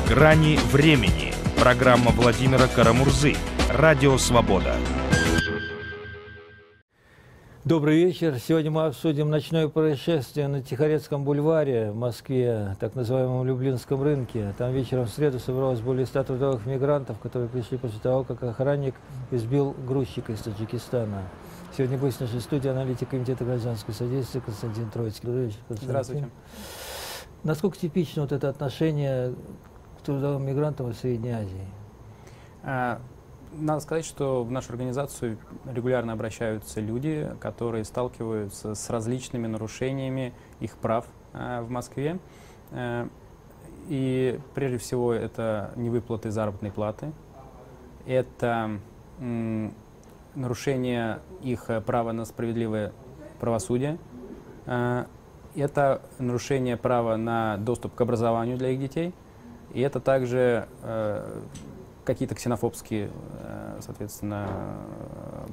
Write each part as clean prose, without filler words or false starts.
Грани времени. Программа Владимира Карамурзы. Радио «Свобода». Добрый вечер. Сегодня мы обсудим ночное происшествие на Тихорецком бульваре в Москве, так называемом Люблинском рынке. Там вечером в среду собралось более 100 трудовых мигрантов, которые пришли после того, как охранник избил грузчика из Таджикистана. Сегодня гость нашей студии аналитик Комитета гражданского содействия Константин Троицкий. Здравствуйте. Насколько типично вот это отношение к трудовым мигрантам из Средней Азии? Надо сказать, что в нашу организацию регулярно обращаются люди, которые сталкиваются с различными нарушениями их прав в Москве. И прежде всего это невыплаты заработной платы, это нарушение их права на справедливое правосудие, это нарушение права на доступ к образованию для их детей, и это также какие-то ксенофобские, соответственно,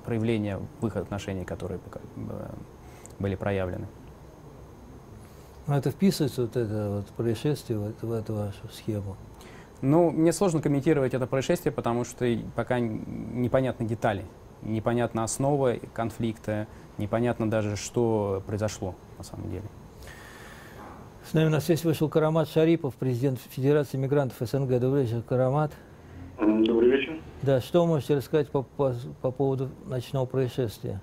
проявления в их отношениях, которые были проявлены. Но это вписывается, вот это вот происшествие, в эту вашу схему? Ну, мне сложно комментировать это происшествие, потому что пока непонятны детали, непонятна основа конфликта, непонятно даже, что произошло на самом деле. С нами на связь вышел Карамат Шарипов, президент Федерации мигрантов СНГ. Добрый вечер, Карамат. Добрый вечер. Да, что вы можете рассказать по поводу ночного происшествия?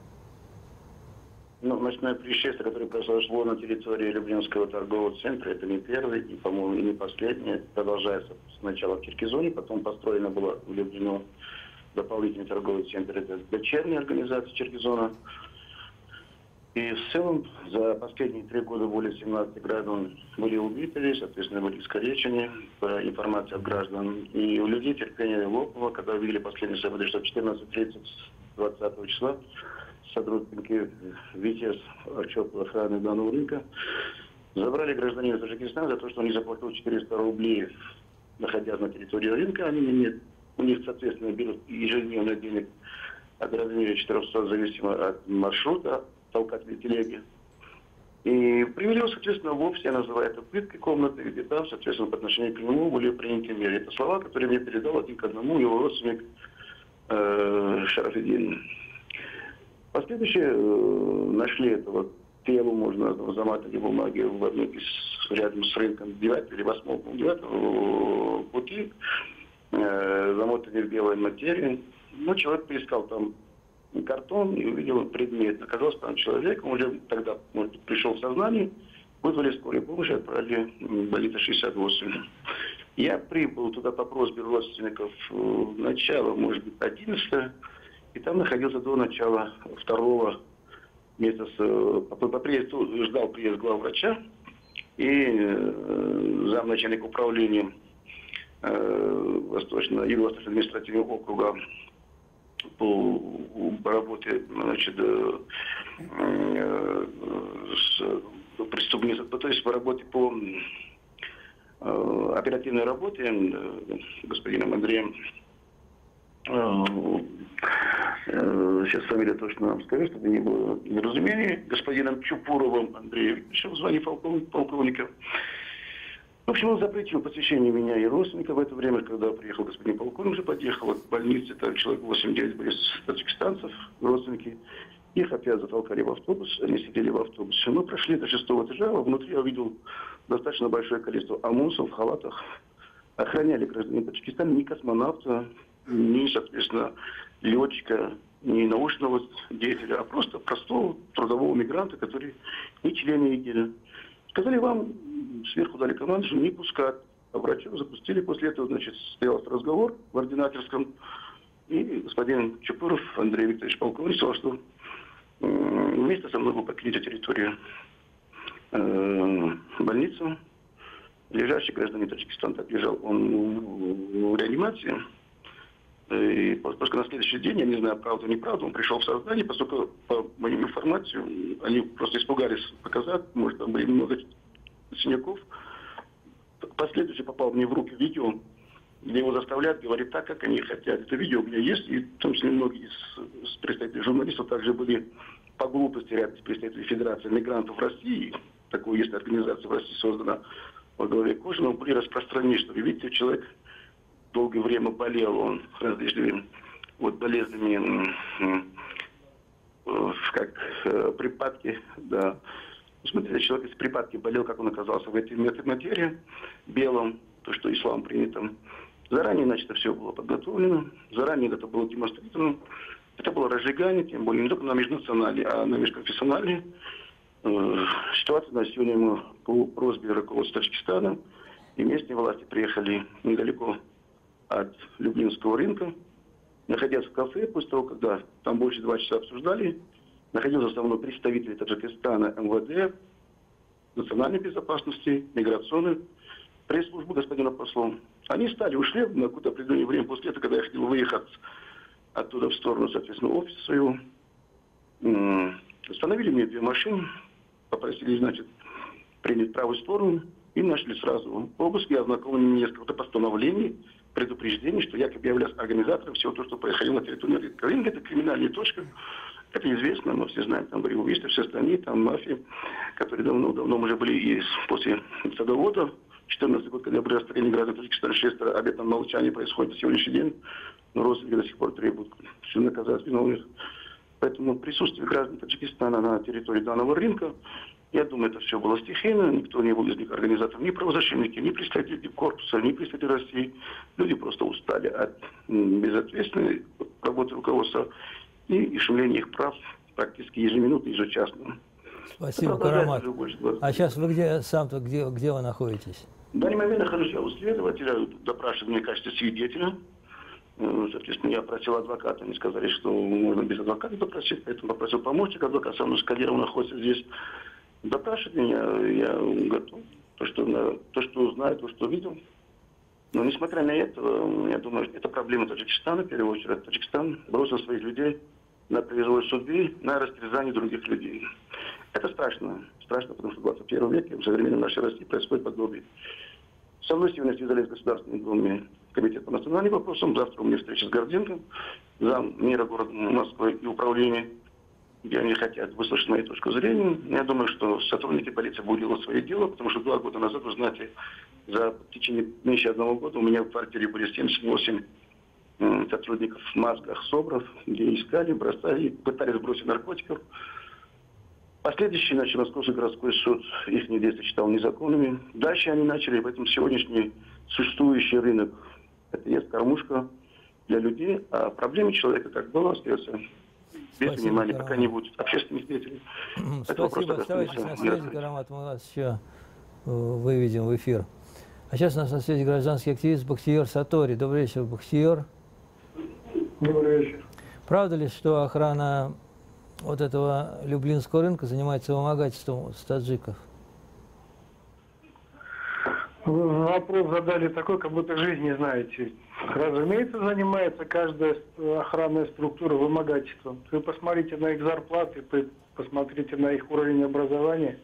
Ну, ночное происшествие, которое произошло на территории Люблинского торгового центра, это не первый и, по-моему, и не последний. Это продолжается сначала в Черкизоне, потом построено было в Люблино дополнительный торговый центр. Это дочерняя организация Черкизона. И в целом за последние 3 года более 17 граждан были убиты, соответственно, были искалечены, по информации от граждан. И у людей терпение лопнуло, когда увидели последние события, что в 14:30 20 числа сотрудники ВИТЕС охраны данного рынка забрали гражданина Таджикистана за то, что он не заплатил 400 рублей, находясь на территории рынка. У них, соответственно, берут ежедневно денег от размера 400, зависимо от маршрута, толкатели телеги. И привели его, соответственно, в офис, я называю это пыткой комнаты, где там, соответственно, по отношению к нему были приняты меры. Это слова, которые мне передал один к одному его родственник Шарафиддин. Последующие нашли этого тело, можно заматывать бумаги в одной рядом с рынком 9 или 8 пути, замотанные в белой материи. Ну, человек поискал там картон и увидел предмет. Оказался там человек, он уже тогда, может быть, пришел в сознание, вызвали скорую помощь и отправили в больницу 68. Я прибыл туда по просьбе родственников начала, может быть, 11, и там находился до начала 2 месяца. По приезду ждал приезд главврача и замначальника управления Юго-Восточного административного округа по работе, значит, с преступниками, то есть по работе по оперативной работе господином Андреем, сейчас фамилию точно вам скажу, чтобы не было недоразумений, господином Чупуровым Андреем, еще в звании полковника. В общем, он запретил посещение меня и родственника в это время, когда приехал господин полковник, уже подъехал от больницы, там человек 8-9 были таджикистанцев, родственники. Их опять затолкали в автобус, они сидели в автобусе. Мы прошли до 6-го этажа, а внутри я увидел достаточно большое количество ОМОНовцев в халатах. Охраняли гражданина Таджикистана ни космонавта, ни, соответственно, летчика, ни научного деятеля, а просто простого трудового мигранта, который не член ИГИЛа. Сказали, вам сверху дали команду, что не пускать. А врача запустили. После этого, значит, состоялся разговор в ординаторском. И господин Чупуров Андрей Викторович полковник сказал, что вместе со мной вы покинете территорию больницу. Лежащий гражданин Таджикистана, так лежал он в реанимации. И поскольку на следующий день, я не знаю, правда или неправда, он пришел в сознание, поскольку, по моим информациям, они просто испугались показать, может, там были много синяков. Последующий попал мне в руки видео, где его заставляют говорить так, как они хотят. Это видео у меня есть, и в том числе многие из представителей журналистов также были по глупости ряд представителей Федерации мигрантов России, такой есть организация в России создана, по голове кожи, но были распространены, что, видите, человек долгое время болел, он различными болезнями, как припадки, да. Смотрите, человек из припадки болел, как он оказался в этой материи, белом, то, что ислам принято. Заранее, значит, это все было подготовлено, заранее это было демонстрировано. Это было разжигание, тем более не только на межнациональной, а на межконфессиональной. Ситуация на сегодня мы по просьбе руководства Таджикистана и местные власти приехали недалеко от Люблинского рынка, находясь в кафе, после того, когда там больше 2 часа обсуждали, находился со мной представители Таджикистана, МВД, национальной безопасности, миграционной, пресс-службы господина посла. Они ушли на какое-то определенное время после этого, когда я хотел выехать оттуда в сторону, соответственно, офиса своего. Остановили мне 2 машины, попросили, значит, принять правую сторону и начали сразу обыск. Я ознакомлен несколько постановлений, предупреждений, что якобы являюсь организатором всего того, что происходило на территории рынка. Рынок — это криминальная точка. Это известно, мы все знаем, там были убийства, все остальные, там мафии, которые давно уже были и после Садовода. 14 год, когда были расстреляны граждан Таджикистана, 6 обетом молчания происходит на сегодняшний день. Но родственники до сих пор требуют наказать виновных. Поэтому присутствие граждан Таджикистана на территории данного рынка, я думаю, это все было стихийно. Никто не был из них организатором, ни правозащитники, ни представители корпуса, ни представители России. Люди просто устали от безответственной работы руководства и шумления их прав практически ежеминутно, ежечасно. Спасибо, Карамат. А сейчас вы где вы находитесь? В данный момент нахожусь я у следователя, допрашиваю меня в качестве свидетеля. Соответственно, я просил адвоката, они сказали, что можно без адвоката допросить, поэтому попросил помощника адвоката, сам Кадиров находится здесь. Допрашивать меня, я готов. То, что знаю, то, что видел. Но несмотря на это, я думаю, что это проблема Таджикистана, в первую очередь. Таджикистан бросил своих людей на произвол судьбы, на растерзание других людей. Это страшно. Страшно, потому что в 21 веке, в современной нашей России, происходит подобие. Со мной сегодня связались в Государственной Думе комитет по национальным вопросам. Завтра у меня встреча с Горденко, заммэра города Москвы и управления, где они хотят выслушать мою точку зрения. Я думаю, что сотрудники полиции будут делать свое дело, потому что 2 года назад, вы знаете, в течение меньше 1 года у меня в квартире были 78 сотрудников в масках СОБРов, где искали, бросали, пытались бросить наркотиков. Последующий, Московский городской суд их действия считал незаконными. Дальше они начали, поэтому сегодняшний существующий рынок – это есть кормушка для людей, а проблемы человека, как было, остается без внимания, пока не будет общественных деятелей. Спасибо, оставайтесь на связи, Карамат, мы вас еще выведем в эфир. А сейчас у нас на связи гражданский активист Бахтиер Сатори. Добрый вечер, Бахтиер. Добрый вечер. Правда ли, что охрана вот этого Люблинского рынка занимается вымогательством с таджиков? Вопрос задали такой, как будто жизнь не знаете. Разумеется, занимается каждая охранная структура вымогательством. Вы посмотрите на их зарплаты, посмотрите на их уровень образования.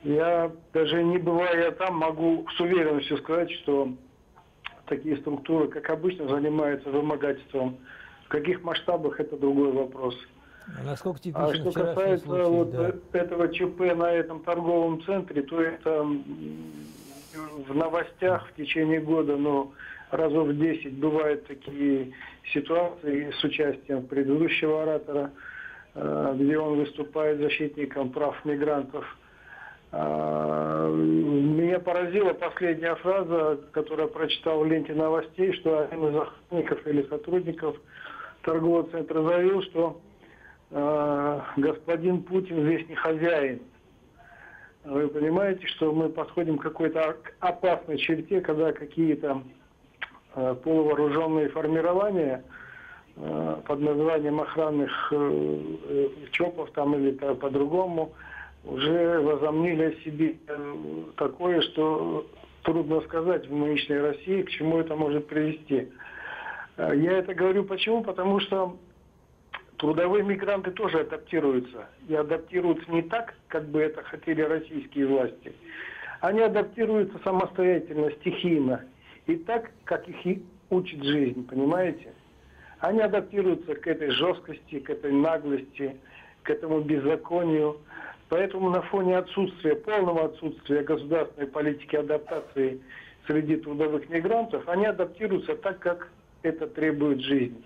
Я, даже не бывая там, могу с уверенностью сказать, что такие структуры, как обычно, занимаются вымогательством. В каких масштабах — это другой вопрос. А насколько типичен А что касается случай, этого ЧП на этом торговом центре, то это в новостях в течение года, разов в 10 бывают такие ситуации с участием предыдущего оратора, где он выступает защитником прав мигрантов. Меня поразила последняя фраза, которую я прочитал в ленте новостей, что один из охранников или сотрудников торгового центра заявил, что господин Путин здесь не хозяин. Вы понимаете, что мы подходим к какой-то опасной черте, когда какие-то полувооруженные формирования под названием охранных ЧОПов там или по-другому уже возомнили о себе такое, что трудно сказать в нынешней России, к чему это может привести. Я это говорю почему? Потому что трудовые мигранты тоже адаптируются. И адаптируются не так, как бы это хотели российские власти. Они адаптируются самостоятельно, стихийно. И так, как их и учит жизнь, понимаете? Они адаптируются к этой жесткости, к этой наглости, к этому беззаконию. Поэтому на фоне отсутствия, полного отсутствия государственной политики адаптации среди трудовых мигрантов, они адаптируются так, как это требует жизнь.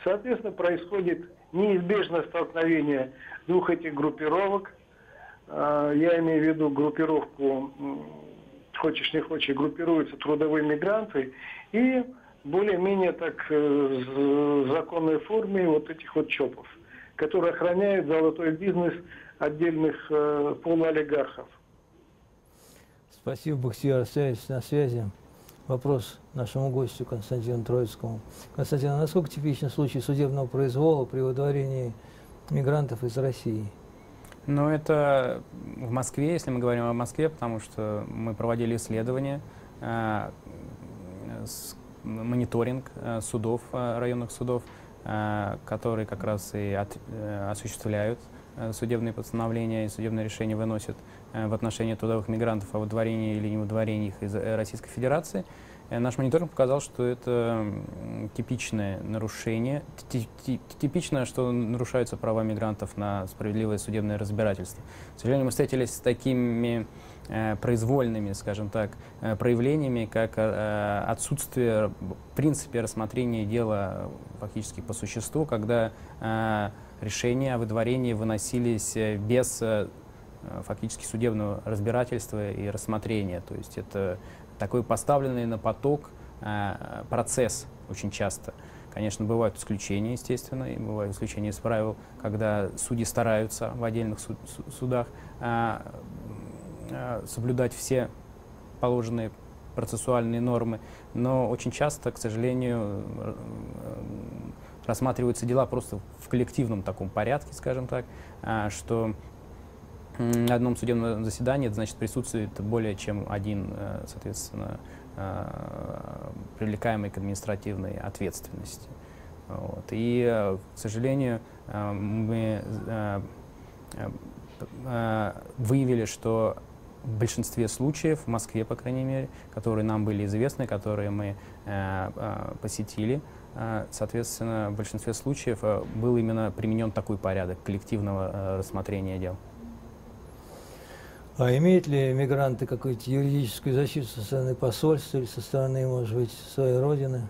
Соответственно, происходит неизбежное столкновение двух этих группировок. Я имею в виду группировку, хочешь не хочешь, группируются трудовые мигранты и более-менее так в законной форме вот этих вот ЧОПов, которые охраняют золотой бизнес отдельных полуолигархов. Спасибо, Бахтияр Арсеньевич, на связи. Вопрос нашему гостю Константину Троицкому. Константин, а насколько типичен случай судебного произвола при выдворении мигрантов из России? Ну, это в Москве, если мы говорим о Москве, потому что мы проводили исследования, мониторинг судов, районных судов, которые как раз и осуществляют судебные постановления и судебные решения выносят в отношении трудовых мигрантов о выдворении или не выдворении их из Российской Федерации. Наш мониторинг показал, что это типичное нарушение, типично, что нарушаются права мигрантов на справедливое судебное разбирательство. К сожалению, мы встретились с такими произвольными, скажем так, проявлениями, как отсутствие, в принципе, рассмотрения дела фактически по существу, когда решения о выдворении выносились без фактически судебного разбирательства и рассмотрения. То есть это такой поставленный на поток процесс очень часто. Конечно, бывают исключения, естественно, и бывают исключения из правил, когда судьи стараются в отдельных судах соблюдать все положенные процессуальные нормы, но очень часто, к сожалению, рассматриваются дела просто в коллективном таком порядке, скажем так, что на одном судебном заседании, значит, присутствует более чем один, соответственно, привлекаемый к административной ответственности. Вот. И, к сожалению, мы выявили, что в большинстве случаев, в Москве, по крайней мере, которые нам были известны, которые мы посетили, соответственно, в большинстве случаев был именно применен такой порядок коллективного рассмотрения дел. А имеют ли мигранты какую-то юридическую защиту со стороны посольства или со стороны, может быть, своей родины?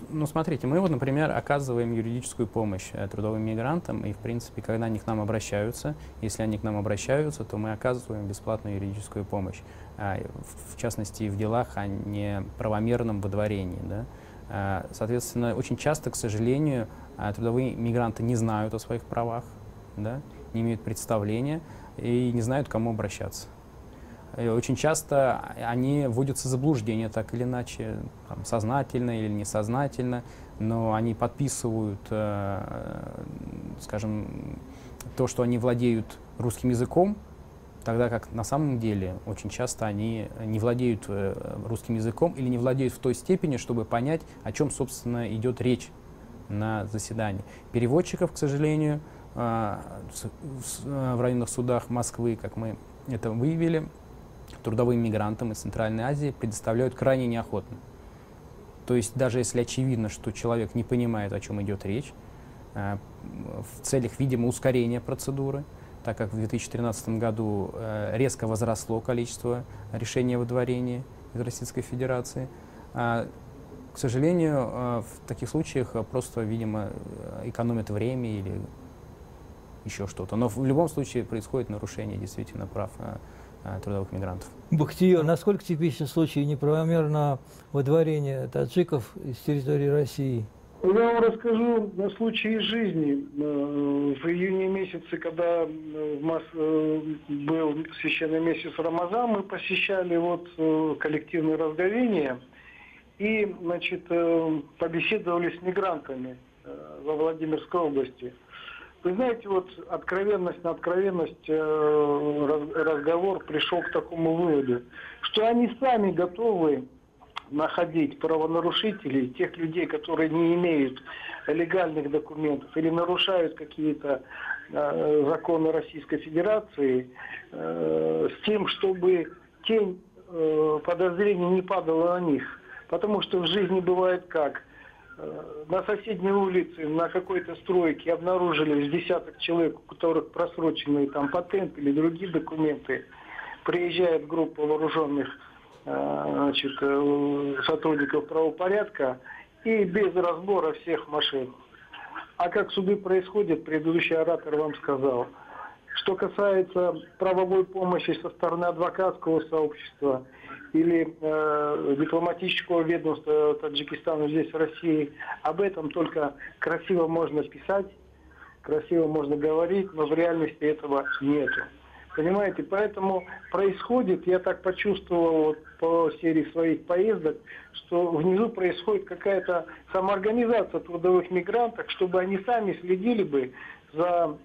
Ну, смотрите, мы вот, например, оказываем юридическую помощь трудовым мигрантам, и, в принципе, когда они к нам обращаются, если они к нам обращаются, то мы оказываем бесплатную юридическую помощь, в частности, в делах о неправомерном выдворении, да? Соответственно, очень часто, к сожалению, трудовые мигранты не знают о своих правах, да? Не имеют представления и не знают, к кому обращаться. И очень часто они вводятся в заблуждение, так или иначе, там, сознательно или несознательно, но они подписывают, скажем, то, что они владеют русским языком, тогда как на самом деле очень часто они не владеют русским языком или не владеют в той степени, чтобы понять, о чем, собственно, идет речь на заседании. Переводчиков, к сожалению, в районных судах Москвы, как мы это выявили, трудовым мигрантам из Центральной Азии предоставляют крайне неохотно. То есть даже если очевидно, что человек не понимает, о чем идет речь, в целях, видимо, ускорения процедуры, так как в 2013 году резко возросло количество решений о выдворении из Российской Федерации, к сожалению, в таких случаях просто, видимо, экономят время или еще что-то. Но в любом случае происходит нарушение действительно прав трудовых мигрантов. Бахтияр, насколько типичен случай неправомерного выдворения таджиков из территории России? Я вам расскажу на случай из жизни. В июне месяце, когда был священный месяц Рамазан, мы посещали коллективное разговение и, значит, побеседовали с мигрантами во Владимирской области. Вы знаете, откровенность на откровенность разговор пришел к такому выводу, что они сами готовы находить правонарушителей, тех людей, которые не имеют легальных документов или нарушают какие-то законы Российской Федерации, с тем, чтобы тень подозрений не падала на них. Потому что в жизни бывает как? на соседней улице, на какой-то стройке обнаружили с десяток человек, у которых просроченные там патенты или другие документы, приезжает группа вооруженных сотрудников правопорядка и без разбора всех машин. А как суды происходят, предыдущий оратор вам сказал. Что касается правовой помощи со стороны адвокатского сообщества или дипломатического ведомства Таджикистана здесь, в России, об этом только красиво можно писать, красиво можно говорить, но в реальности этого нету. Понимаете, поэтому происходит, я так почувствовал вот по серии своих поездок, что внизу происходит какая-то самоорганизация трудовых мигрантов, чтобы они сами следили бы за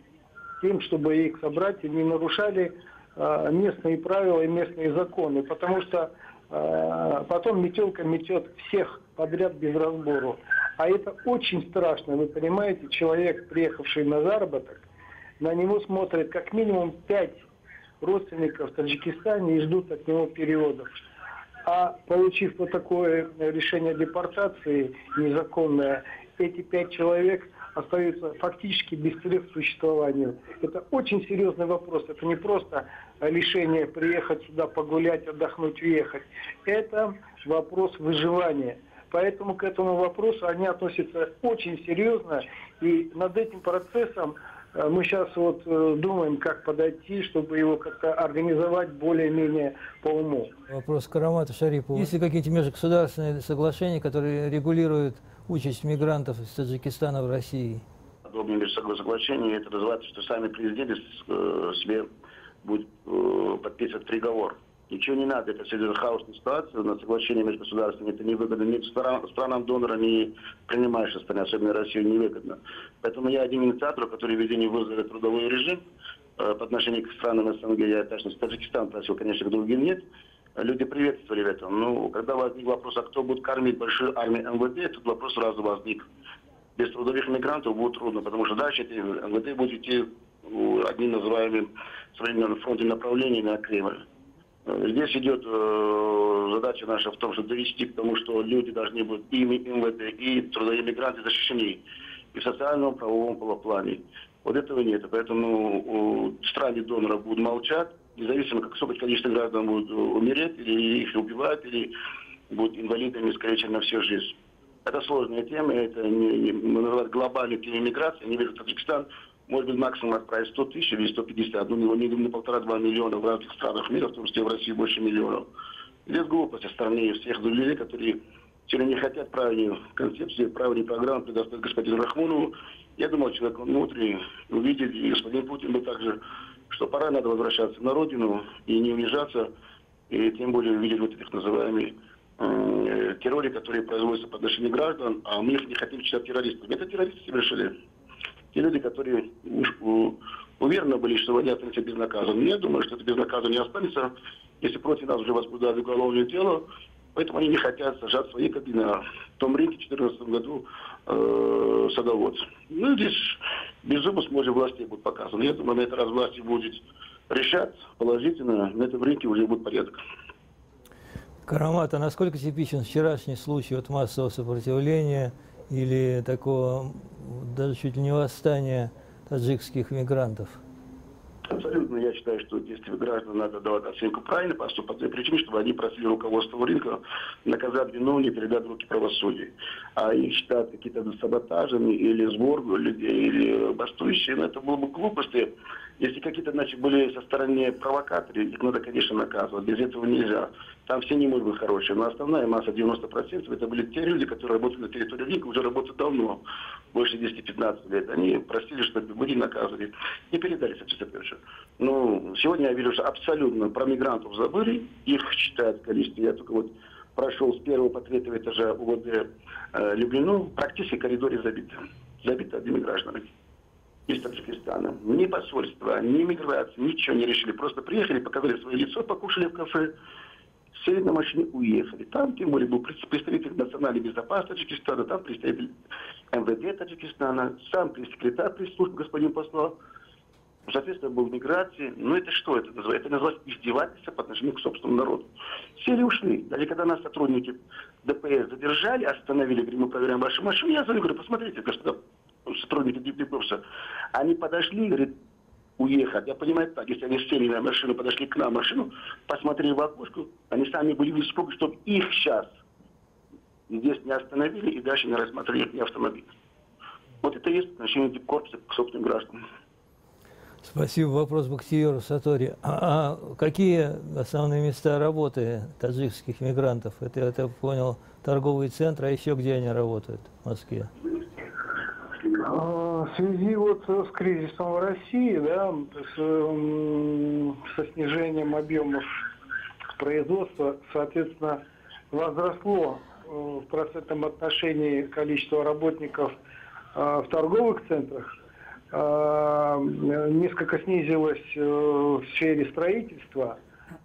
тем, чтобы их собратья не нарушали местные правила и местные законы, потому что потом метелка метет всех подряд без разбору. А это очень страшно, вы понимаете, человек, приехавший на заработок, на него смотрят как минимум 5 родственников в Таджикистане и ждут от него переводов. А получив вот такое решение о депортации незаконное, эти 5 человек остаются фактически без средств к существованию. Это очень серьезный вопрос. Это не просто решение приехать сюда, погулять, отдохнуть, уехать. Это вопрос выживания. Поэтому к этому вопросу они относятся очень серьезно. И над этим процессом мы сейчас вот думаем, как подойти, чтобы его как-то организовать более-менее по уму. Вопрос к Карамату Шарипову. Есть ли какие-то межгосударственные соглашения, которые регулируют участь мигрантов из Таджикистана в России? Подобные межсоглашения, это называется, что сами президенты себе будут подписывать приговор. Ничего не надо, это создает хаосную ситуацию, на соглашение межгосударственное это невыгодно ни странам-донорам, ни принимающей стране, особенно Россию, невыгодно. Поэтому я один инициатор, который введение вызовет трудовой режим по отношению к странам СНГ, я точно Таджикистан просил, конечно, к другим нет. Люди приветствовали это. Ну, когда возник вопрос, а кто будет кормить большую армию МВД, этот вопрос сразу возник. Без трудовых мигрантов будет трудно, потому что дальше МВД будет идти одним называемым современным фронтом направлений на Кремль. Здесь идет задача наша в том, чтобы довести к тому, что люди должны быть и МВД, и трудовые мигранты защищены и в социальном, правовом плане. Вот этого нет. Поэтому страны донора будут молчать, независимо, как сколько количество граждан будут умереть, или их убивают, или будут инвалидами, скорее всего, на всю жизнь. Это сложная тема, это мы называем глобальной темой миграции. Они верят, Таджикистан может быть максимум отправить 100 тысяч или 150, ну не 1,5-2 миллиона в разных странах мира, в том числе в России больше миллионов. Здесь глупость со стороны всех людей, которые сегодня не хотят правильной концепции, правильной программы предоставить господину Рахмонову. Я думал, человек внутри увидит, и господин Путин бы также, что пора надо возвращаться на родину и не унижаться, и тем более увидеть вот этих называемых терроре, которые производятся по отношению граждан, а мы их не хотим считать террористами. Это террористы совершили. Те люди, которые уверены были, что они останутся безнаказанными. Я думаю, что это безнаказанно не останется, если против нас уже возбуждают уголовное дело. Поэтому они не хотят сажать свои кабины на том рынке в 2014 году садоводцев. Ну, здесь беззубость, может, властей будет показана. Я думаю, на этот раз власти будут решать положительно, на этом рынке уже будет порядок. Карамат, а насколько типичен вчерашний случай от массового сопротивления или такого даже чуть ли не восстания таджикских мигрантов? Абсолютно, я считаю, что действия граждан надо давать оценку правильно, по той причине, чтобы они просили руководство рынка наказать виновных и передать в руки правосудия. А их считать какие-то саботажами или сбор людей, или бастующие, это было бы глупости. Если какие-то, значит, были со стороны провокаторы, их надо, конечно, наказывать. Без этого нельзя. Там все не могут быть хорошие. Но основная масса, 90%, это были те люди, которые работали на территории рынка, уже работают давно, больше 10-15 лет. Они просили, чтобы были наказаны. Не передали, соответственно. Но сегодня я вижу, что абсолютно про мигрантов забыли. Их считают количество. Я только вот прошел с 1 по 3 этажа УВД Люблину. Практически коридоры забиты. Забиты одними гражданами из Таджикистана. Ни посольства, ни миграции, ничего не решили. Просто приехали, показали свое лицо, покушали в кафе, сели на машине, уехали. Там, тем более, был представитель национальной безопасности Таджикистана, там представитель МВД Таджикистана, сам пресс-секретарь пресс-службы господин посла. соответственно, был в миграции. Но это что это называется? Это называется издевательство по отношению к собственному народу. Сели и ушли. Даже когда нас сотрудники ДПС задержали, остановили, говорим, мы проверяем вашу машину, я звоню, говорю, посмотрите, господа сотрудники ДПС, они подошли, говорят, уехать. Я понимаю так, если они сели на машину, подошли к нам в машину, посмотрели в окошко, они сами были в испуге, чтобы их сейчас здесь не остановили и дальше не рассмотрели их автомобиль. Вот это и есть отношение корпуса к собственным гражданам. Спасибо. Вопрос Бахтиеру Сатори. А какие основные места работы таджикских мигрантов? Это, я понял, торговые центры, а еще где они работают в Москве? В связи вот с кризисом в России, да, со снижением объемов производства, соответственно, возросло в процентном отношении количество работников в торговых центрах, несколько снизилось в сфере строительства.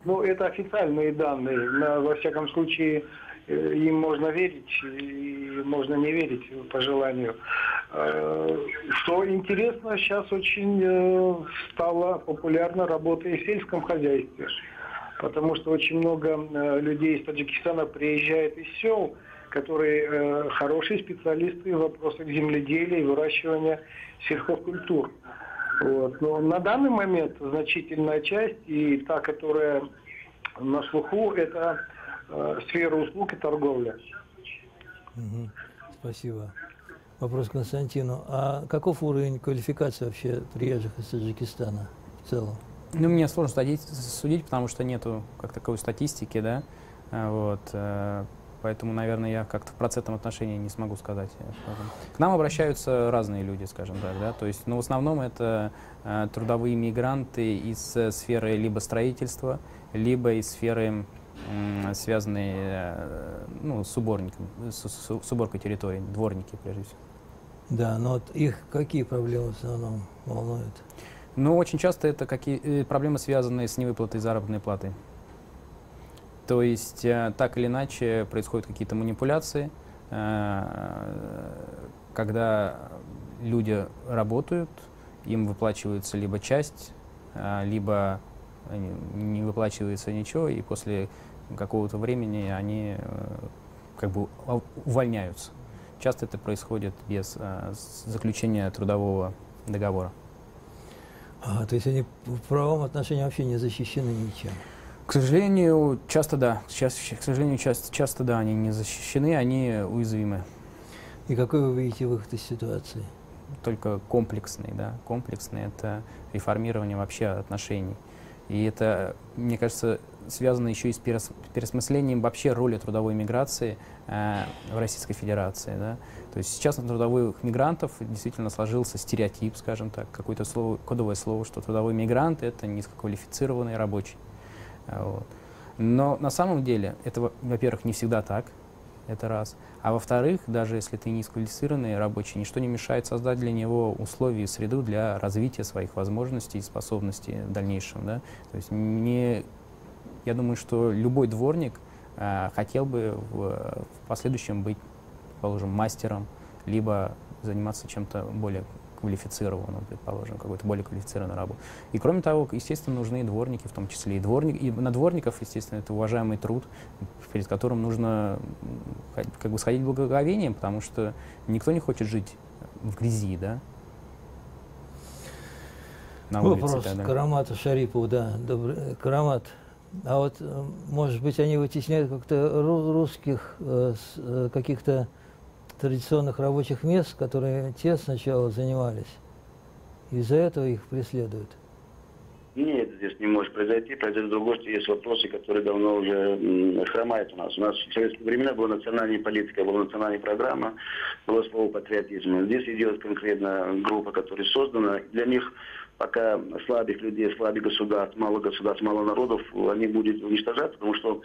Но это официальные данные. Во всяком случае, им можно верить и можно не верить по желанию. Что интересно, сейчас очень стала популярна работа и в сельском хозяйстве. Потому что очень много людей из Таджикистана приезжает из сел, которые хорошие специалисты в вопросах земледелия и выращивания сельхозкультур. Вот. Но на данный момент значительная часть, и та, которая на слуху, это сфера услуг и торговля. Спасибо. Вопрос к Константину. А каков уровень квалификации вообще приезжих из Таджикистана в целом? Ну, мне сложно судить, потому что нету как таковой статистики, да, вот, поэтому, наверное, я как-то в процентном отношении не смогу сказать. К нам обращаются разные люди, скажем так, да, то есть, но в основном это трудовые мигранты из сферы либо строительства, либо из сферы, связанные, ну, с уборником, с уборкой территории, дворники, прежде всего. Да, но вот их какие проблемы в основном волнуют? Ну, очень часто это проблемы, связанные с невыплатой заработной платы. То есть, так или иначе, происходят какие-то манипуляции, когда люди работают, им выплачивается либо часть, либо не выплачивается ничего, и после какого-то времени они как бы увольняются. Часто это происходит без заключения трудового договора. То есть они в правовом отношении вообще не защищены ничем? К сожалению, часто да. К сожалению, часто да, они не защищены, они уязвимы. И какой вы видите выход из ситуации? Только комплексный, да. Комплексный — это реформирование вообще отношений. И это, мне кажется, связано еще и с переосмыслением вообще роли трудовой миграции в Российской Федерации. Да? То есть сейчас на трудовых мигрантов действительно сложился стереотип, скажем так, какое-то слово, кодовое слово, что трудовой мигрант — это низкоквалифицированный рабочий. Вот. Но на самом деле это, во-первых, не всегда так, это раз. А во-вторых, даже если ты низкоквалифицированный рабочий, ничто не мешает создать для него условия и среду для развития своих возможностей и способностей в дальнейшем. Да? То есть я думаю, что любой дворник хотел бы в последующем быть, предположим, мастером, либо заниматься чем-то более квалифицированным, предположим, какой-то более квалифицированной работой. И кроме того, естественно, нужны и дворники, в том числе и на дворников, естественно, это уважаемый труд, перед которым нужно как бы сходить благоговением, потому что никто не хочет жить в грязи, да? На улице. Вопрос к Карамату Шарипову, да. Карамат, а вот, может быть, они вытесняют как-то русских с каких-то традиционных рабочих мест, которые те сначала занимались, из-за этого их преследуют? Нет, здесь не может произойти. Произойдет другое, что есть вопросы, которые давно уже хромают у нас. У нас в советские времена была национальная политика, была национальная программа, было слово патриотизм. Здесь идет конкретно группа, которая создана. Для них пока слабых людей, слабых государств, мало народов, они будут уничтожаться, потому что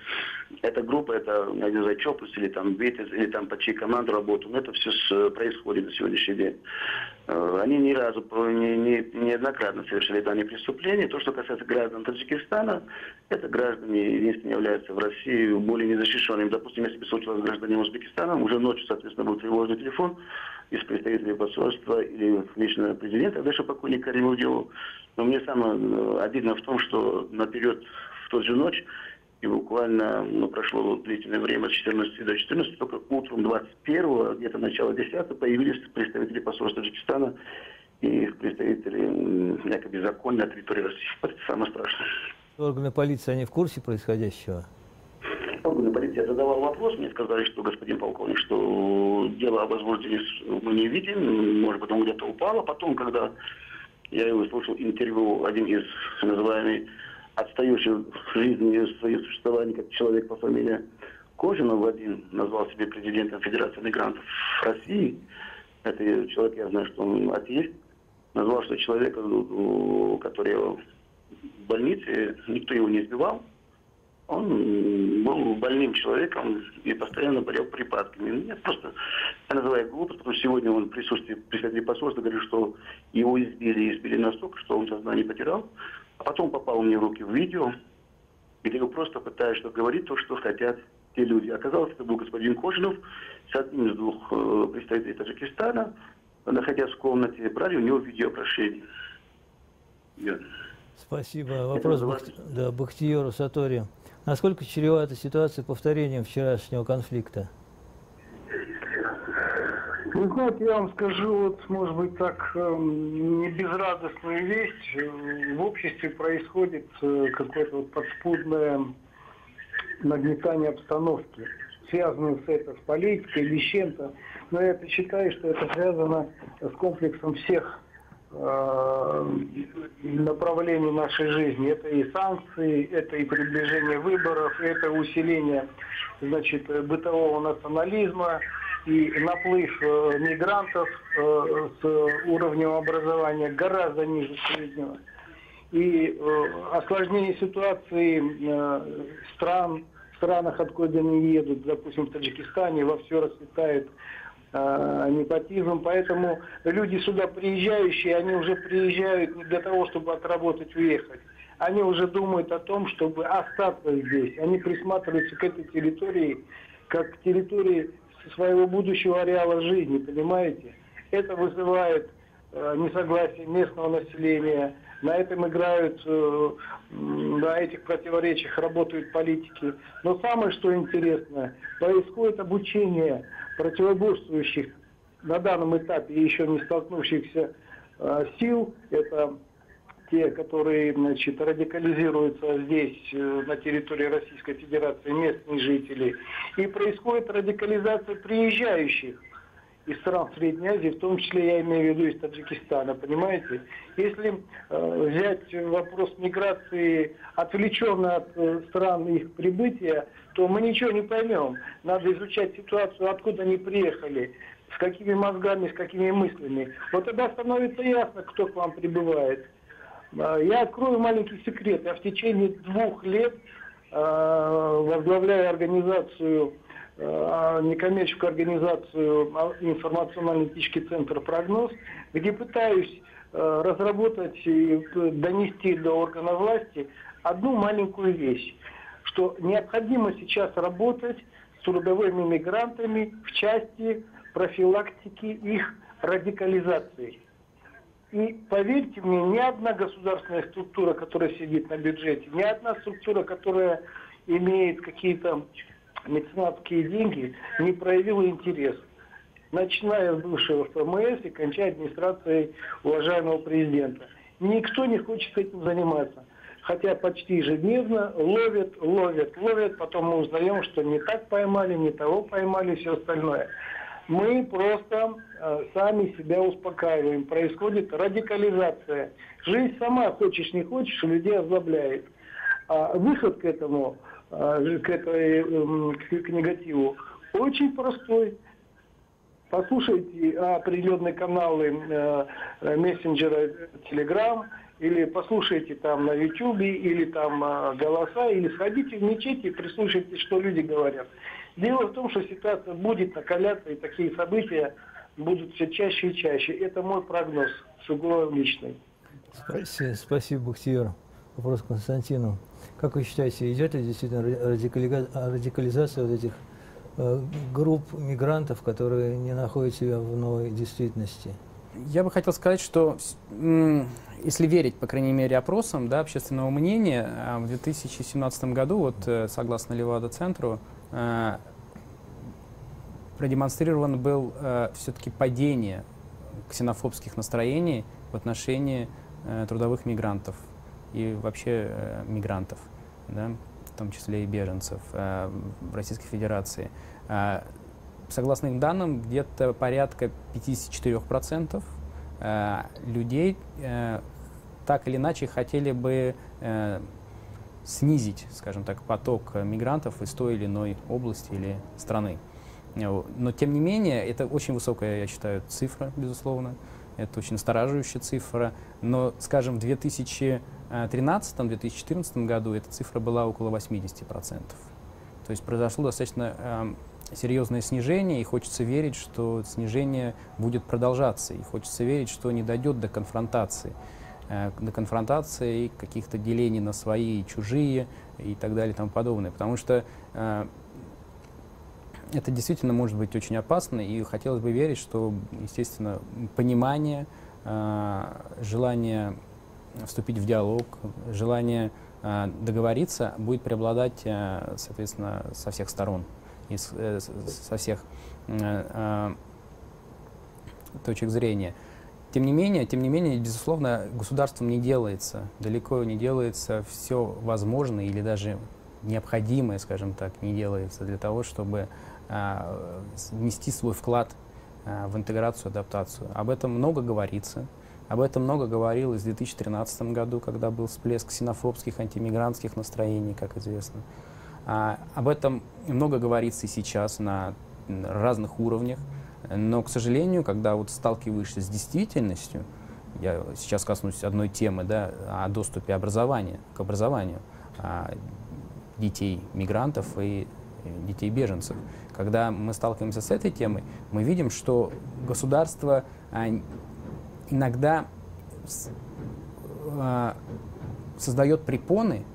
эта группа, это, я не знаю, ЧОПУС или там ВИТИС, или там под чьей команду работают, но это все происходит на сегодняшний день. Они ни разу, неоднократно совершили данные преступления. То, что касается граждан Таджикистана, Это граждане, единственные, являются в России более незащищенными. Допустим, если бы случилось с гражданином Узбекистана, уже ночью, соответственно, был тревожный телефон из представителей посольства или лично президента, дальше покойник Каримов делал. Но мне самое обидно в том, что наперед в тот же ночь, и буквально прошло длительное время с 14 до 14, только утром 21-го, где-то начало 10-го, появились представители посольства Таджикистана и представители якобы закона на территории России. Это самое страшное. Органы полиции, они в курсе происходящего? Органы полиции, я задавал вопрос, мне сказали, что господин полковник, что дело об возбуждении мы не видим, может быть, он где-то упало. Потом, когда я его слушал интервью, один из называемых отстающих в жизни в своем существовании, как человек по фамилии Кожинов, Вадим, назвал себя президентом Федерации мигрантов России. Это человек, я знаю, что он атеист, назвал, что человек, который в больнице, никто его не избивал, он был больным человеком и постоянно болел припадками. Меня просто, я называю глупость, потому что сегодня он в присутствии представителей посольства говорит, что его избили настолько, что он сознание потерял. А потом попал мне в руки в видео, где его просто пытаются говорить то, что хотят те люди. Оказалось, это был господин Кожинов с одним из двух представителей Таджикистана, находясь в комнате, брали у него видеообращение. Спасибо. Вопрос Бахтиеру Сатори. Насколько чревата ситуация повторением вчерашнего конфликта? Вы знаете, я вам скажу, вот, может быть, так, не безрадостную вещь. В обществе происходит какое-то вот подспудное нагнетание обстановки, связанное с политикой или с чем-то. Но я считаю, что это связано с комплексом всех направлений нашей жизни. Это и санкции, это и приближение выборов, это усиление, значит, бытового национализма, и наплыв мигрантов с уровнем образования гораздо ниже среднего. И осложнение ситуации в странах, откуда они едут, допустим, в Таджикистане, вовсю расцветает непотизм. Поэтому люди сюда приезжающие, они уже приезжают не для того, чтобы отработать, уехать. Они уже думают о том, чтобы остаться здесь. Они присматриваются к этой территории как к территории своего будущего ареала жизни, понимаете? Это вызывает несогласие местного населения, на этом играют, на этих противоречиях работают политики. Но самое, что интересно, происходит обучение противоборствующих на данном этапе еще не столкнувшихся сил. Это те, которые, значит, радикализируются здесь, на территории Российской Федерации, местные жители. И происходит радикализация приезжающих из стран Средней Азии, в том числе я имею в виду из Таджикистана, понимаете? Если взять вопрос миграции отвлеченно от стран их прибытия, то мы ничего не поймем. Надо изучать ситуацию, откуда они приехали, с какими мозгами, с какими мыслями. Вот тогда становится ясно, кто к вам прибывает. Я открою маленький секрет. Я в течение 2 лет возглавляю организацию, некоммерческую организацию информационно-аналитический центр «Прогноз», где пытаюсь разработать и донести до органов власти одну маленькую вещь, что необходимо сейчас работать с трудовыми мигрантами в части профилактики их радикализации. И поверьте мне, ни одна государственная структура, которая сидит на бюджете, ни одна структура, которая имеет какие-то меценатские деньги, не проявила интерес. Начиная с бывшего ФМС и кончая администрацией уважаемого президента. Никто не хочет этим заниматься. Хотя почти ежедневно ловят. Потом мы узнаем, что не так поймали, не того поймали, все остальное. Мы просто сами себя успокаиваем. Происходит радикализация. Жизнь сама, хочешь не хочешь, людей озлобляет. А выход к этому, к негативу очень простой. Послушайте определенные каналы мессенджера Telegram, или послушайте там на YouTube, или там голоса, или сходите в мечеть и прислушайтесь, что люди говорят. Дело в том, что ситуация будет накаляться, и такие события будут все чаще и чаще. Это мой прогноз, сугубо личный. Спасибо, Бахтиер. вопрос к Константину. Как вы считаете, идет ли действительно радикализация вот этих групп мигрантов, которые не находят себя в новой действительности? Я бы хотел сказать, что если верить, по крайней мере, опросам, да, общественного мнения, в 2017 году, вот, согласно Левада-центру, продемонстрирован был все-таки падение ксенофобских настроений в отношении трудовых мигрантов и вообще мигрантов, да, в том числе и беженцев в Российской Федерации. Согласно их данным, где-то порядка 54% людей так или иначе хотели бы снизить, скажем так, поток мигрантов из той или иной области или страны. Но, тем не менее, это очень высокая, я считаю, цифра, безусловно. Это очень настораживающая цифра. Но, скажем, в 2013-2014 году эта цифра была около 80%. То есть произошло достаточно серьезное снижение, и хочется верить, что снижение будет продолжаться. И хочется верить, что не дойдет до конфронтации и каких-то делений на свои и чужие и так далее и тому подобное. Потому что это действительно может быть очень опасно, и хотелось бы верить, что, естественно, понимание, желание вступить в диалог, желание договориться будет преобладать, соответственно, со всех сторон и со всех точек зрения. Тем не менее, безусловно, государством не делается, далеко не делается все возможное или даже необходимое, скажем так, не делается для того, чтобы внести свой вклад в интеграцию, адаптацию. Об этом много говорится. Об этом много говорилось в 2013 году, когда был всплеск ксенофобских, антимигрантских настроений, как известно. Об этом много говорится и сейчас на разных уровнях. Но, к сожалению, когда вот сталкиваешься с действительностью, я сейчас коснусь одной темы, да, о доступе к образованию детей мигрантов и детей беженцев. Когда мы сталкиваемся с этой темой, мы видим, что государство иногда создает препоны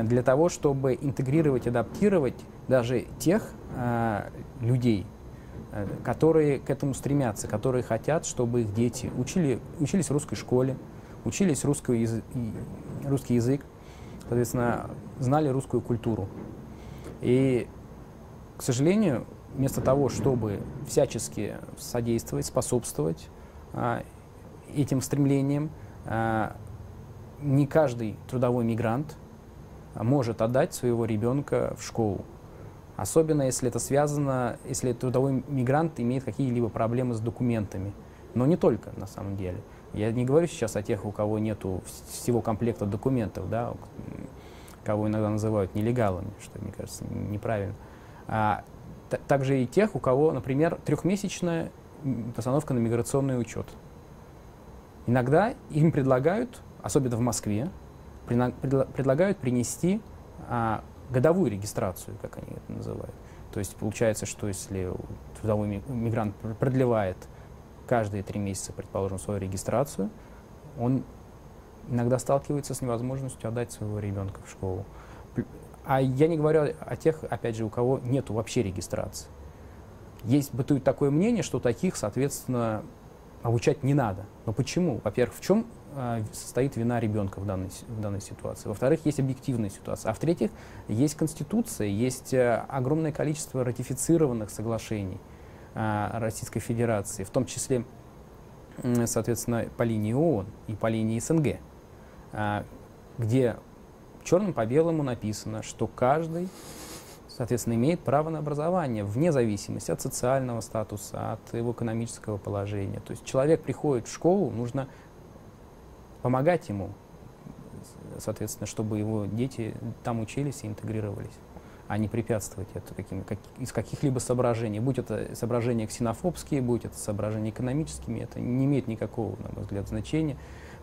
для того, чтобы интегрировать, адаптировать даже тех людей, которые к этому стремятся, которые хотят, чтобы их дети учились в русской школе, учились русский язык, соответственно, знали русскую культуру. И, к сожалению, вместо того, чтобы всячески содействовать, способствовать этим стремлениям, не каждый трудовой мигрант может отдать своего ребенка в школу. Особенно, если это связано, если трудовой мигрант имеет какие-либо проблемы с документами. Но не только, на самом деле. Я не говорю сейчас о тех, у кого нету всего комплекта документов, да, кого иногда называют нелегалами, что, мне кажется, неправильно. Также и тех, у кого, например, 3-месячная постановка на миграционный учет. Иногда им предлагают, особенно в Москве, предлагают принести годовую регистрацию, как они это называют. То есть получается, что если трудовой мигрант продлевает каждые 3 месяца, предположим, свою регистрацию, он иногда сталкивается с невозможностью отдать своего ребенка в школу. А я не говорю о тех, опять же, у кого нет вообще регистрации. Бытует такое мнение, что таких, соответственно, обучать не надо. Но почему? Во-первых, в чем состоит вина ребенка в данной ситуации? Во-вторых, есть объективная ситуация. А в-третьих, есть Конституция, есть огромное количество ратифицированных соглашений Российской Федерации, в том числе, соответственно, по линии ООН и по линии СНГ, где черным по белому написано, что каждый, соответственно, имеет право на образование вне зависимости от социального статуса, от его экономического положения. То есть человек приходит в школу, нужно помогать ему, соответственно, чтобы его дети там учились и интегрировались, а не препятствовать это из каких-либо соображений. Будь это соображения ксенофобские, будь это соображения экономическими, это не имеет никакого, на мой взгляд, значения,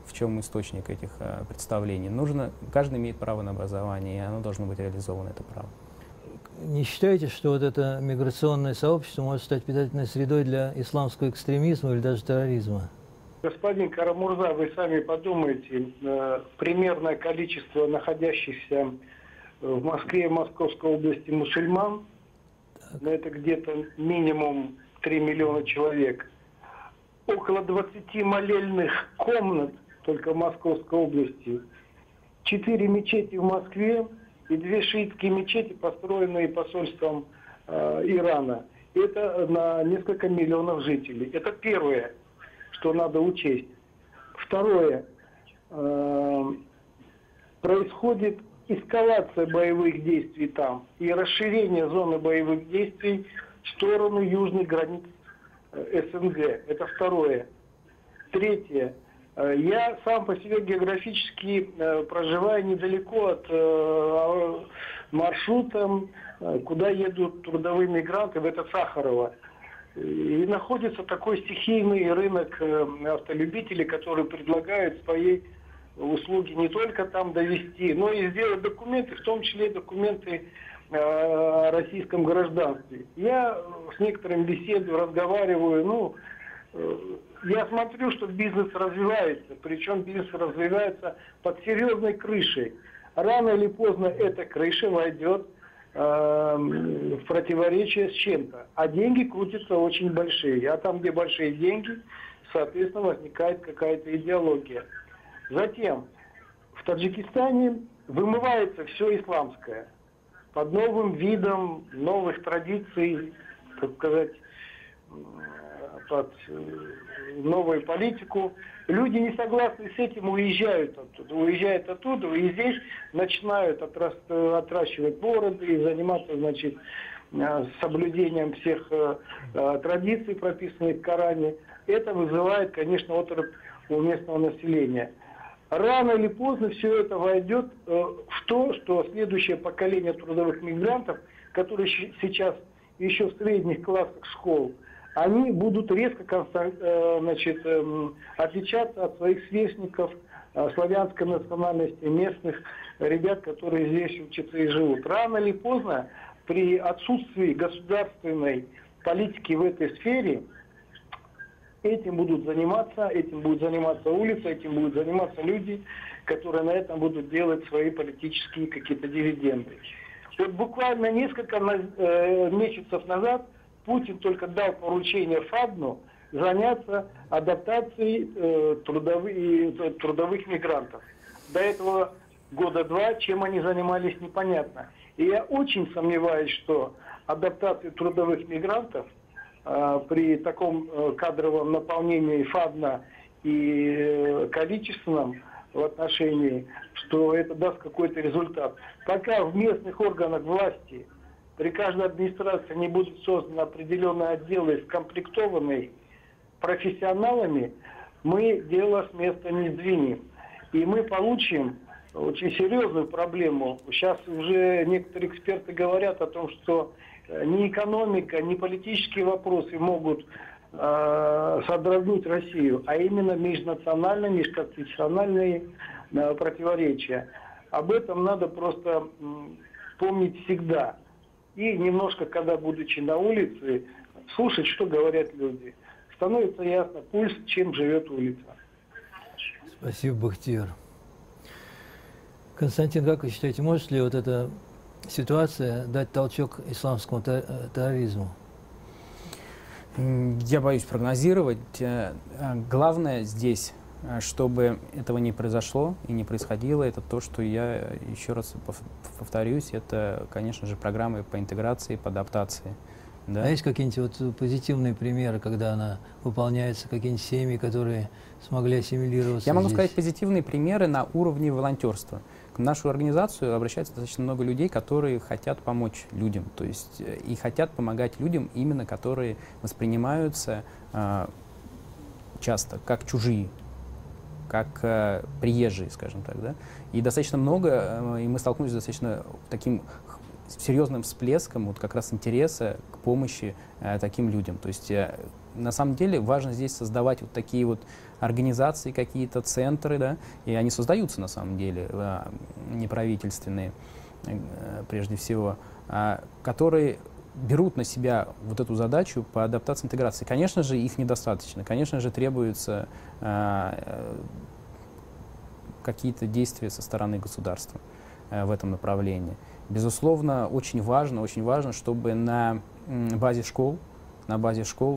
в чем источник этих представлений. Каждый имеет право на образование, и оно должно быть реализовано, это право. Не считаете, что вот это миграционное сообщество может стать питательной средой для исламского экстремизма или даже терроризма? Господин Карамурза, вы сами подумайте, примерное количество находящихся в Москве и Московской области мусульман, это где-то минимум 3 миллиона человек. Около 20 молельных комнат только в Московской области. 4 мечети в Москве и 2 шиитские мечети, построенные посольством Ирана. Это на несколько миллионов жителей. Это первое, что надо учесть. Второе. Происходит эскалация боевых действий там и расширение зоны боевых действий в сторону южных границ СНГ. Это второе. Третье. Я сам по себе географически проживаю недалеко от маршрута, куда едут трудовые мигранты, в это Сахарово. И находится такой стихийный рынок автолюбителей, которые предлагают свои услуги не только там довести, но и сделать документы, в том числе документы о российском гражданстве. Я с некоторыми беседую, разговариваю, я смотрю, что бизнес развивается, причем бизнес развивается под серьезной крышей. Рано или поздно эта крыша войдет в противоречие с чем-то. А деньги крутятся очень большие. А там, где большие деньги, соответственно, возникает какая-то идеология. Затем в Таджикистане вымывается все исламское. Под новым видом, новых традиций, так сказать, под новую политику. Люди не согласны с этим, уезжают оттуда, и здесь начинают отращивать бороды и заниматься, значит, соблюдением всех традиций, прописанных в Коране. Это вызывает, конечно, оторопь у местного населения. Рано или поздно все это войдет в то, что следующее поколение трудовых мигрантов, которые сейчас еще в средних классах школ, они будут резко, значит, отличаться от своих сверстников славянской национальности, местных ребят, которые здесь учатся и живут. Рано или поздно, при отсутствии государственной политики в этой сфере, этим будет заниматься улица, этим будут заниматься люди, которые на этом будут делать свои политические какие-то дивиденды. Вот буквально несколько месяцев назад Путин только дал поручение ФАДНу заняться адаптацией трудовых мигрантов. До этого года два, чем они занимались, непонятно. И я очень сомневаюсь, что адаптация трудовых мигрантов при таком кадровом наполнении ФАДНа и количественном в отношении, что это даст какой-то результат. Пока в местных органах власти при каждой администрации не будут созданы определенные отделы, скомплектованные профессионалами, мы дело с места не сдвинем. И мы получим очень серьезную проблему. Сейчас уже некоторые эксперты говорят о том, что ни экономика, ни политические вопросы могут содрогнуть Россию, а именно межнациональные, межконфессиональные противоречия. Об этом надо просто помнить всегда. И немножко, когда будучи на улице, слушать, что говорят люди. Становится ясно пульс, чем живет улица. Спасибо, Бахтияр. Константин, как вы считаете, может ли вот эта ситуация дать толчок исламскому терроризму? Я боюсь прогнозировать. Главное здесь, чтобы этого не произошло и не происходило, это то, что я еще раз повторюсь, это, конечно же, программы по интеграции, по адаптации. Да? А есть какие-нибудь вот позитивные примеры, когда она выполняется, какие-нибудь семьи, которые смогли ассимилироваться? Я могу здесь? сказать позитивные примеры на уровне волонтерства. К нашу организацию обращается достаточно много людей, которые хотят помочь людям, то есть и хотят помогать людям, именно которые воспринимаются часто как чужие, как приезжие, скажем так, да. И достаточно много, и мы столкнулись с достаточно таким серьезным всплеском вот как раз интереса к помощи таким людям. То есть на самом деле важно здесь создавать вот такие вот организации, какие-то центры, да, и они создаются на самом деле, неправительственные прежде всего, которые берут на себя вот эту задачу по адаптации и интеграции. Конечно же, их недостаточно. Конечно же, требуются какие-то действия со стороны государства в этом направлении. Безусловно, очень важно, чтобы на базе школ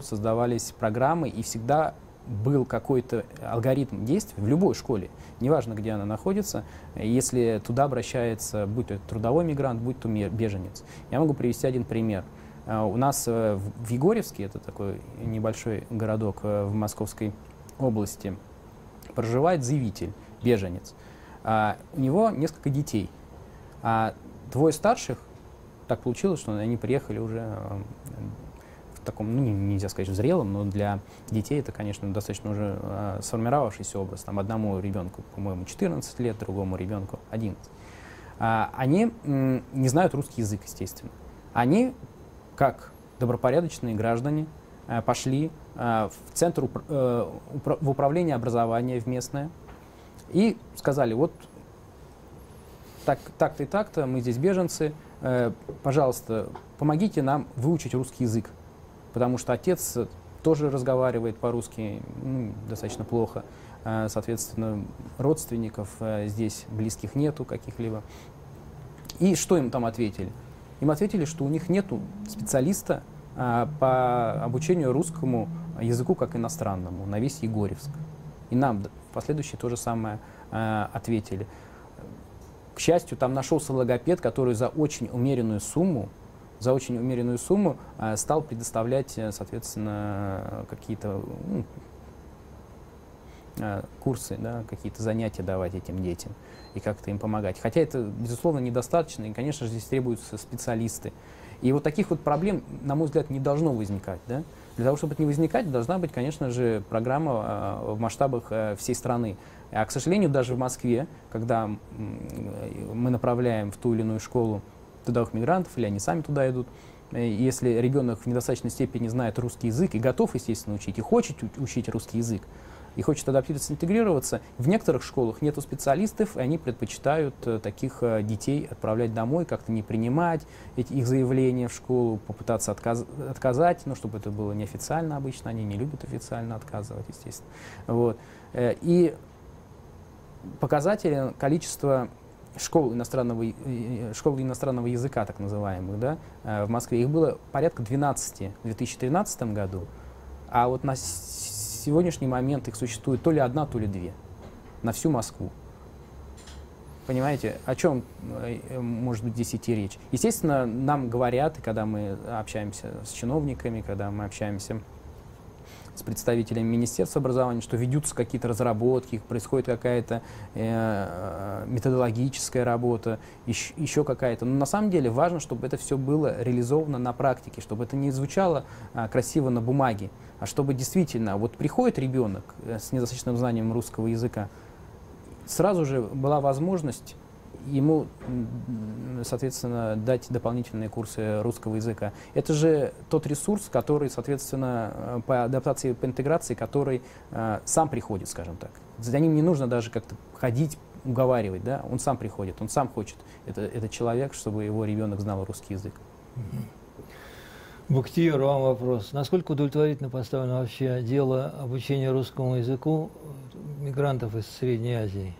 создавались программы, и всегда был какой-то алгоритм действий в любой школе, неважно, где она находится, если туда обращается, будь то трудовой мигрант, будь то беженец. Я могу привести один пример. У нас в Егорьевске, это такой небольшой городок в Московской области, проживает заявитель, беженец. У него несколько детей. Двое старших, так получилось, что они приехали уже в таком, ну, нельзя сказать, в зрелом, но для детей это, конечно, достаточно уже сформировавшийся образ. Там одному ребенку, по-моему, 14 лет, другому ребенку 11. Они не знают русский язык, естественно. Они, как добропорядочные граждане, пошли в центр, в управление образования в местное и сказали: вот так-то и так-то, мы здесь беженцы, пожалуйста, помогите нам выучить русский язык, потому что отец тоже разговаривает по-русски достаточно плохо, соответственно, родственников здесь близких нету каких-либо. И что им там ответили? Им ответили, что у них нету специалиста по обучению русскому языку как иностранному на весь Егорьевск. И нам в последующее то же самое ответили. К счастью, там нашелся логопед, который за очень умеренную сумму стал предоставлять, соответственно, какие-то курсы, да, какие-то занятия давать этим детям и как-то им помогать. Хотя это, безусловно, недостаточно, и, конечно же, здесь требуются специалисты. И вот таких вот проблем, на мой взгляд, не должно возникать. Да? Для того, чтобы это не возникать, должна быть, конечно же, программа в масштабах всей страны. А, к сожалению, даже в Москве, когда мы направляем в ту или иную школу трудовых мигрантов, или они сами туда идут, если ребенок в недостаточной степени знает русский язык и готов, естественно, учить, и хочет учить русский язык, и хочет адаптироваться, интегрироваться, в некоторых школах нету специалистов, и они предпочитают таких детей отправлять домой, как-то не принимать их заявления в школу, попытаться отказать, ну, чтобы это было неофициально обычно, они не любят официально отказывать, естественно. Вот. И показатели количества школ иностранного языка, так называемых, да, в Москве, их было порядка 12 в 2013 году, а вот на сегодняшний момент их существует то ли одна, то ли две на всю Москву. Понимаете, о чем может быть здесь идти речь? Естественно, нам говорят, и когда мы общаемся с чиновниками, когда мы общаемся с представителями Министерства образования, что ведутся какие-то разработки, происходит какая-то методологическая работа, еще какая-то. Но на самом деле важно, чтобы это все было реализовано на практике, чтобы это не звучало красиво на бумаге, а чтобы действительно, вот приходит ребенок с недостаточным знанием русского языка, сразу же была возможность ему, соответственно, дать дополнительные курсы русского языка. Это же тот ресурс, который, соответственно, по адаптации, по интеграции, который сам приходит, скажем так. За ним не нужно даже как-то ходить, уговаривать, да? Он сам приходит, он сам хочет, этот человек, чтобы его ребенок знал русский язык. Бухтиер, вам вопрос. Насколько удовлетворительно поставлено вообще дело обучения русскому языку мигрантов из Средней Азии?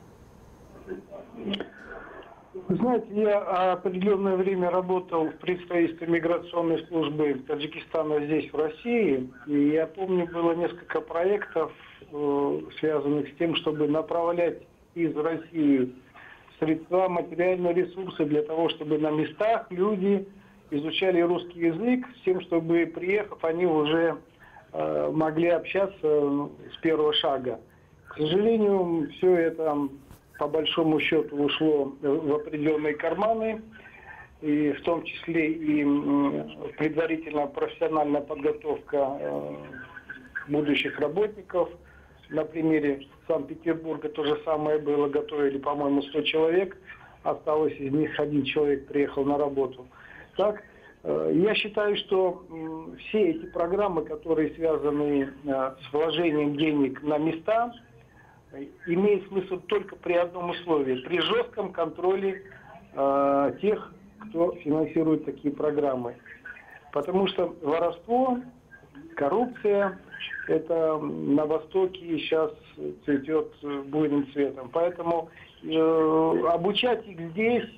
Вы знаете, я определенное время работал в представительстве миграционной службы Таджикистана здесь, в России. И я помню, было несколько проектов, связанных с тем, чтобы направлять из России средства, материальные ресурсы для того, чтобы на местах люди изучали русский язык, с тем, чтобы, приехав, они уже могли общаться с первого шага. К сожалению, все это по большому счету ушло в определенные карманы, и в том числе и предварительная профессиональная подготовка будущих работников. На примере Санкт-Петербурга то же самое было, готовили, по-моему, 100 человек, осталось из них 1 человек приехал на работу. Так, я считаю, что все эти программы, которые связаны с вложением денег на места, имеет смысл только при одном условии, при жестком контроле тех, кто финансирует такие программы. Потому что воровство, коррупция, это на Востоке сейчас цветет буйным цветом. Поэтому обучать их здесь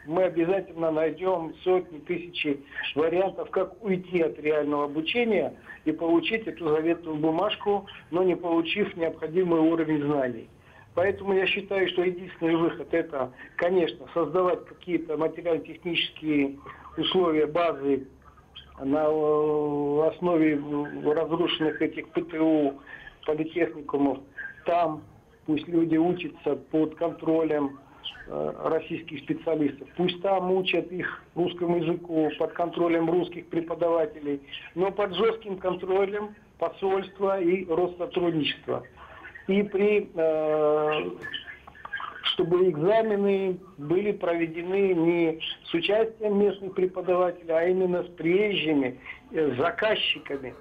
мы обязательно найдем сотни, тысячи вариантов, как уйти от реального обучения и получить эту заветную бумажку, но не получив необходимый уровень знаний. Поэтому я считаю, что единственный выход — это, конечно, создавать какие-то материально-технические условия, базы на основе разрушенных этих ПТУ, политехникумов. Там пусть люди учатся под контролем российских специалистов. Пусть там учат их русскому языку под контролем русских преподавателей, но под жестким контролем посольства и Россотрудничества. И чтобы экзамены были проведены не с участием местных преподавателей, а именно с приезжими заказчиками.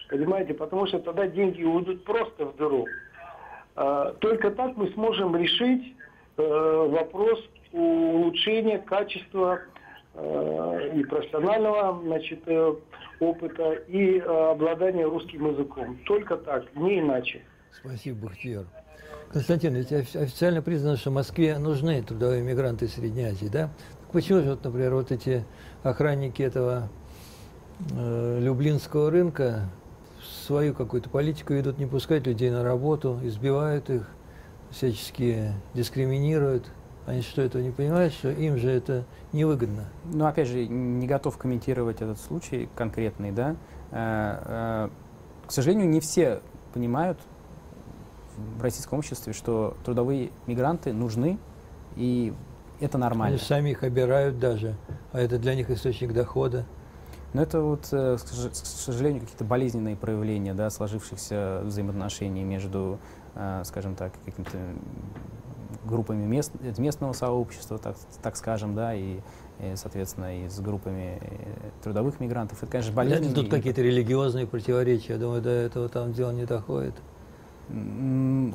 Понимаете? Потому что тогда деньги уйдут просто в дыру. Только так мы сможем решить вопрос улучшения качества и профессионального, значит, опыта, и обладания русским языком. Только так, не иначе. Спасибо, Бахтияр. Константин, ведь официально признано, что Москве нужны трудовые мигранты из Средней Азии, да? Так почему же, вот, например, вот эти охранники этого Люблинского рынка свою какую-то политику ведут, не пускать людей на работу, избивают их, всячески дискриминируют? Они что, этого не понимают, что им же это невыгодно? Ну, опять же, не готов комментировать этот случай конкретный, да. К сожалению, не все понимают в российском обществе, что трудовые мигранты нужны, и это нормально. Они сами их обирают даже, а это для них источник дохода. Но это вот, к сожалению, какие-то болезненные проявления, да, сложившихся взаимоотношений между, скажем так, какими-то группами местного сообщества, так скажем, да, и, соответственно, и с группами трудовых мигрантов. Это, конечно, болезненно. Тут какие-то религиозные противоречия, я думаю, до этого там дело не доходит.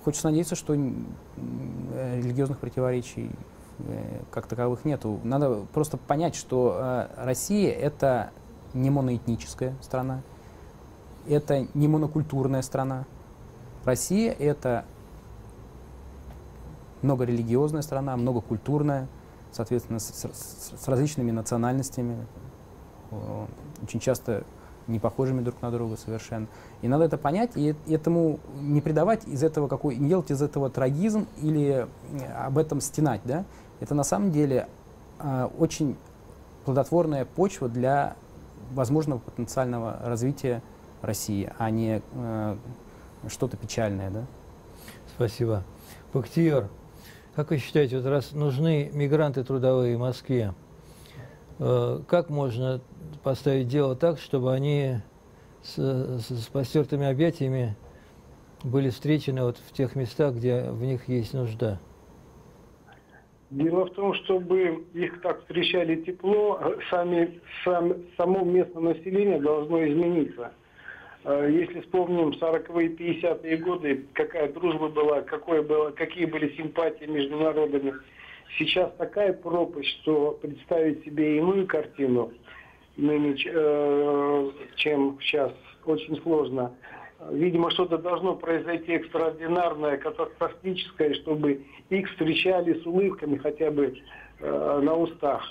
Хочется надеяться, что религиозных противоречий как таковых нету. Надо просто понять, что Россия — это не моноэтническая страна, это не монокультурная страна. Россия — это многорелигиозная страна, многокультурная, соответственно, с различными национальностями, очень часто не похожими друг на друга совершенно. И надо это понять, и этому не придавать из этого не делать из этого трагизм или об этом стенать, да? Это на самом деле очень плодотворная почва для возможного потенциального развития России, а не что-то печальное, да? Спасибо. Бахтияр, как вы считаете, вот раз нужны мигранты трудовые в Москве, как можно поставить дело так, чтобы они с простертыми объятиями были встречены вот в тех местах, где в них есть нужда? Дело в том, чтобы их так встречали тепло, само местное население должно измениться. Если вспомним 40-е, 50-е годы, какая дружба была, какие были симпатии между народами. Сейчас такая пропасть, что представить себе иную картину, чем сейчас, очень сложно. Видимо, что-то должно произойти экстраординарное, катастрофическое, чтобы их встречали с улыбками хотя бы на устах.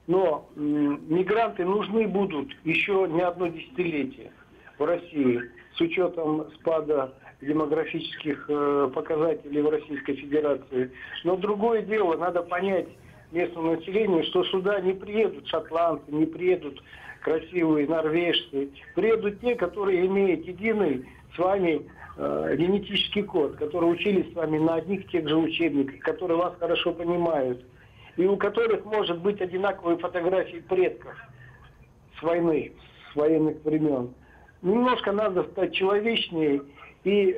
Но мигранты нужны будут еще не одно десятилетие в России, с учетом спада демографических показателей в Российской Федерации. Но другое дело, надо понять местному населению, что сюда не приедут шотландцы, не приедут красивые норвежцы, приедут те, которые имеют единый с вами генетический код, которые учились с вами на одних и тех же учебниках, которые вас хорошо понимают, и у которых может быть одинаковые фотографии предков с войны, с военных времен. Немножко надо стать человечнее и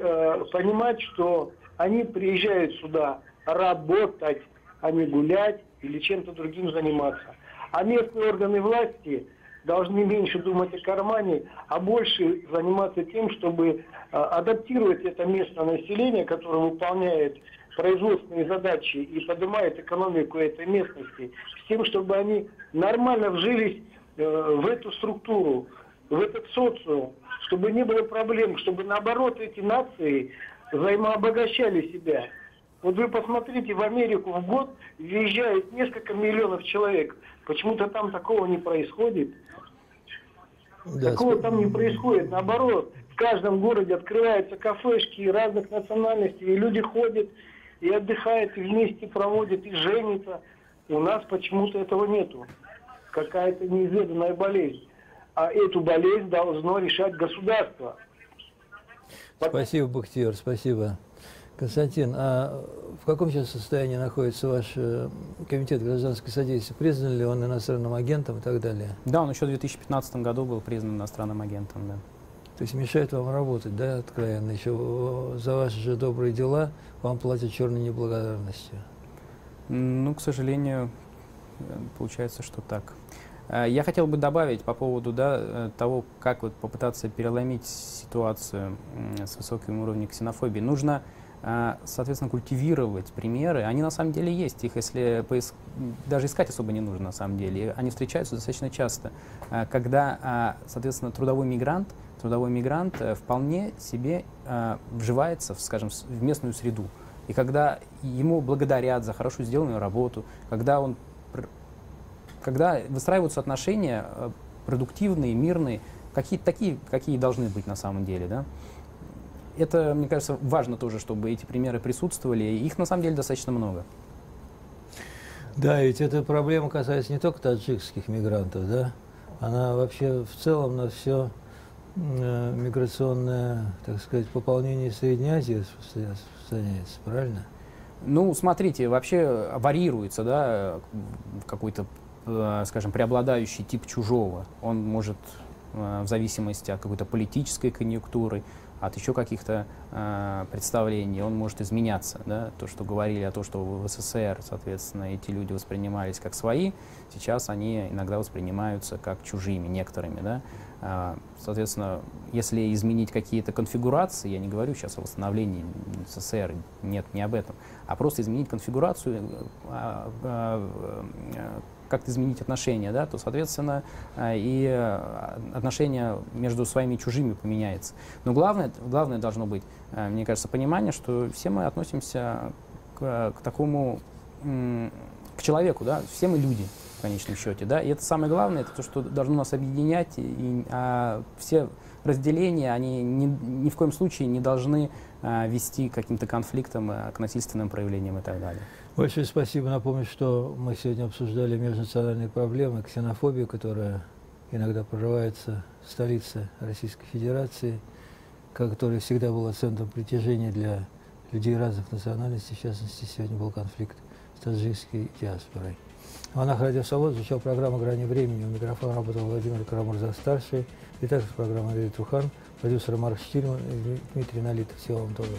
понимать, что они приезжают сюда работать, а не гулять или чем-то другим заниматься. А местные органы власти должны меньше думать о кармане, а больше заниматься тем, чтобы адаптировать это местное население, которое выполняет производственные задачи и поднимает экономику этой местности, с тем, чтобы они нормально вжились в эту структуру, в этот социум, чтобы не было проблем, чтобы наоборот эти нации взаимообогащали себя. Вот вы посмотрите, в Америку в год въезжает несколько миллионов человек. Почему-то там такого не происходит. Да, Такого там не происходит. Наоборот, в каждом городе открываются кафешки разных национальностей, и люди ходят и отдыхают, и вместе проводят, и женятся. У нас почему-то этого нету. Какая-то неизведанная болезнь. А эту болезнь должно решать государство. Спасибо, Бахтияр, спасибо. Константин, а в каком сейчас состоянии находится ваш комитет гражданского содействия? Признан ли он иностранным агентом и так далее? Да, он еще в 2015 году был признан иностранным агентом, да. То есть мешает вам работать, да, откровенно? Еще за ваши же добрые дела вам платят черной неблагодарностью. Ну, к сожалению, получается, что так. Я хотел бы добавить по поводу того, как вот попытаться переломить ситуацию с высоким уровнем ксенофобии. Нужно, соответственно, культивировать примеры. Они на самом деле есть. Их, если даже искать особо не нужно, на самом деле. Они встречаются достаточно часто, когда, соответственно, трудовой мигрант вполне себе вживается, скажем, в местную среду. И когда ему благодарят за хорошо сделанную работу, когда выстраиваются отношения продуктивные, мирные, такие, какие должны быть на самом деле, да? Это, мне кажется, важно тоже, чтобы эти примеры присутствовали. Их на самом деле достаточно много. Да, ведь эта проблема касается не только таджикских мигрантов, да? Она вообще в целом на все миграционное, так сказать, пополнение Средней Азии распространяется, правильно? Ну, смотрите, вообще варьируется, да, какой-то, скажем, преобладающий тип чужого. Он может в зависимости от какой-то политической конъюнктуры, от еще каких-то представлений, он может изменяться. Да? То, что говорили о том, что в СССР, соответственно, эти люди воспринимались как свои, сейчас они иногда воспринимаются как чужими, некоторыми. Да? Соответственно, если изменить какие-то конфигурации, я не говорю сейчас о восстановлении СССР, нет, не об этом, а просто изменить конфигурацию, как-то изменить отношения, да, то, соответственно, и отношения между своими и чужими поменяется. Но главное должно быть, мне кажется, понимание, что все мы относимся к такому, к человеку, да, все мы люди в конечном счете, да, и это самое главное, это то, что должно нас объединять, а все разделения, они ни в коем случае не должны вести к каким-то конфликтам, к насильственным проявлениям и так далее. Большое спасибо. Напомню, что мы сегодня обсуждали межнациональные проблемы, ксенофобию, которая иногда прорывается в столице Российской Федерации, которая всегда была центром притяжения для людей разных национальностей. В частности, сегодня был конфликт с таджикской диаспорой. В «Волнах Радио Свобода» звучала программа «Грани времени». У микрофона работал Владимир Карамурза-старший, редактор программы Андрей Трухан, продюсер Марк Штильман и Дмитрий Налитов. Всего вам доброго.